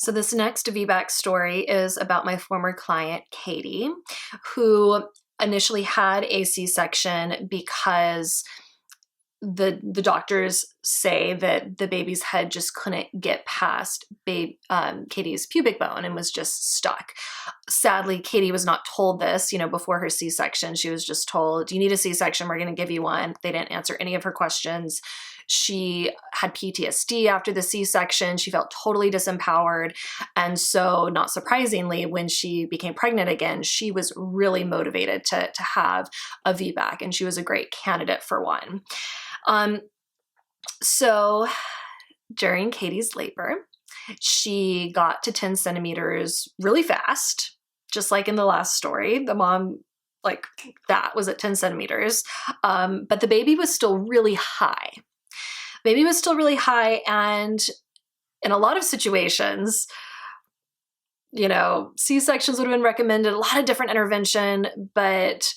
So this next VBAC story is about my former client, Katie, who initially had a C-section because the doctors say that the baby's head just couldn't get past Katie's pubic bone and was just stuck. Sadly, Katie was not told this, before her C-section. She was just told, "Do you need a C-section? We're going to give you one." They didn't answer any of her questions. She had PTSD after the C-section. She felt totally disempowered. And so, not surprisingly, when she became pregnant again, she was really motivated to have a VBAC, and she was a great candidate for one. So during Katie's labor, she got to 10 centimeters really fast, just like in the last story. The mom, that was at 10 centimeters. But the baby was still really high. And in a lot of situations, C-sections would have been recommended, a lot of different intervention, but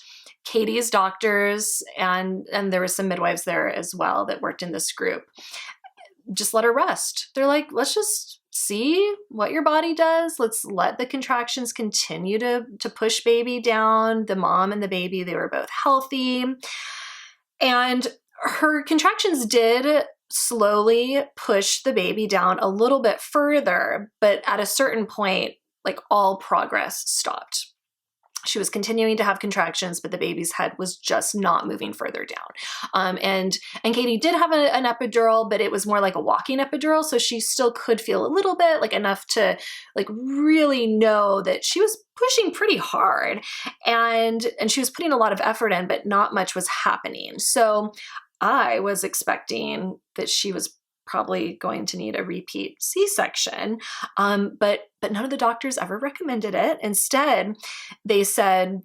Katie's doctors, and there were some midwives there as well that worked in this group, just let her rest. They're like, let's just see what your body does. Let's let the contractions continue to push baby down. The mom and the baby, they were both healthy. And her contractions did slowly push the baby down a little bit further, but at a certain point, all progress stopped. She was continuing to have contractions, but the baby's head was just not moving further down. And Katie did have an epidural, but it was more like a walking epidural. So she still could feel a little bit, enough to really know that she was pushing pretty hard, and she was putting a lot of effort in, but not much was happening. So I was expecting that she was probably going to need a repeat C-section. But none of the doctors ever recommended it. Instead, they said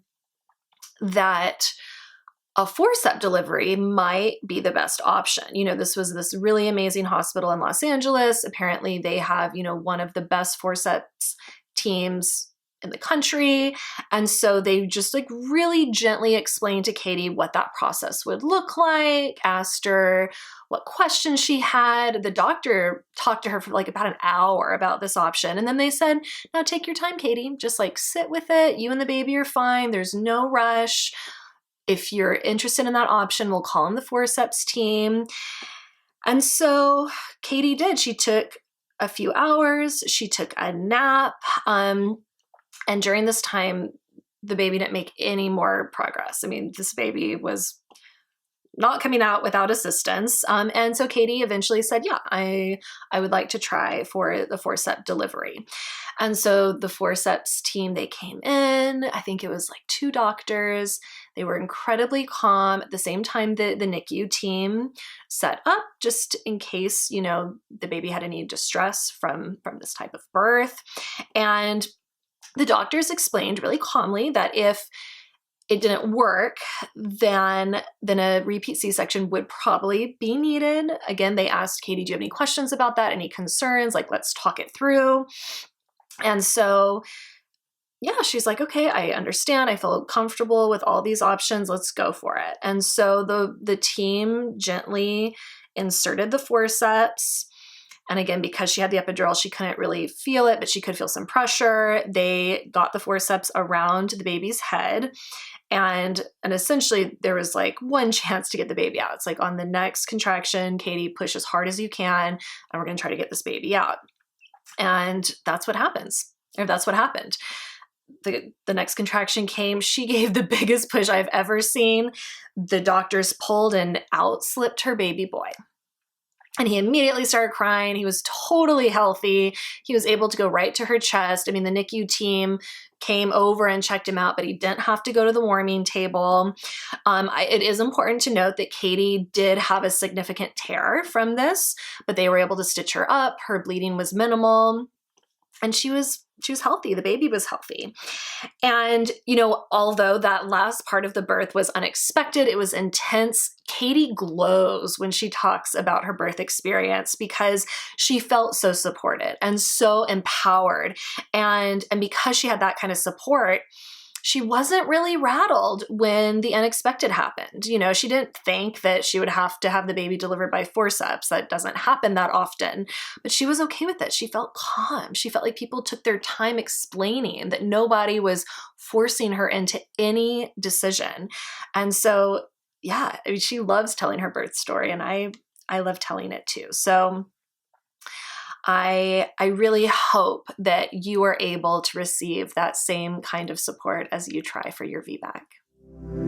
that a forceps delivery might be the best option. This was this really amazing hospital in Los Angeles. Apparently they have, one of the best forceps teams in the country. And so they just really gently explained to Katie what that process would look like, asked her what questions she had. The doctor talked to her for about an hour about this option. And then they said, "Now take your time, Katie. Just sit with it. You and the baby are fine. There's no rush. If you're interested in that option, we'll call in the forceps team." And so Katie did. She took a few hours. She took a nap. And during this time, the baby didn't make any more progress. This baby was not coming out without assistance. And so Katie eventually said, "Yeah, I would like to try for the forceps delivery." And so the forceps team, they came in. I think it was 2 doctors. They were incredibly calm. At the same time, the NICU team set up just in case, the baby had any distress from this type of birth. And the doctors explained really calmly that if it didn't work, then a repeat C-section would probably be needed. Again, they asked Katie, "Do you have any questions about that? Any concerns? Let's talk it through." And so, yeah, she's like, "Okay, I understand. I feel comfortable with all these options. Let's go for it." And so the team gently inserted the forceps. And again, because she had the epidural, she couldn't really feel it, but she could feel some pressure. They got the forceps around the baby's head. And essentially there was one chance to get the baby out. It's on the next contraction, Katie, push as hard as you can, and we're going to try to get this baby out. And that's what happens. Or that's what happened. The next contraction came. She gave the biggest push I've ever seen. The doctors pulled and out slipped her baby boy. And he immediately started crying. He was totally healthy. He was able to go right to her chest. The NICU team came over and checked him out, but he didn't have to go to the warming table. It is important to note that Katie did have a significant tear from this, but they were able to stitch her up. Her bleeding was minimal, and she was healthy. The baby was healthy. And, although that last part of the birth was unexpected, it was intense, Katie glows when she talks about her birth experience because she felt so supported and so empowered. And because she had that kind of support, she wasn't really rattled when the unexpected happened. You know, she didn't think that she would have to have the baby delivered by forceps. That doesn't happen that often, but she was okay with it. She felt calm. She felt like people took their time explaining, that nobody was forcing her into any decision. And so, yeah, I mean, she loves telling her birth story, and I love telling it too. So I really hope that you are able to receive that same kind of support as you try for your VBAC.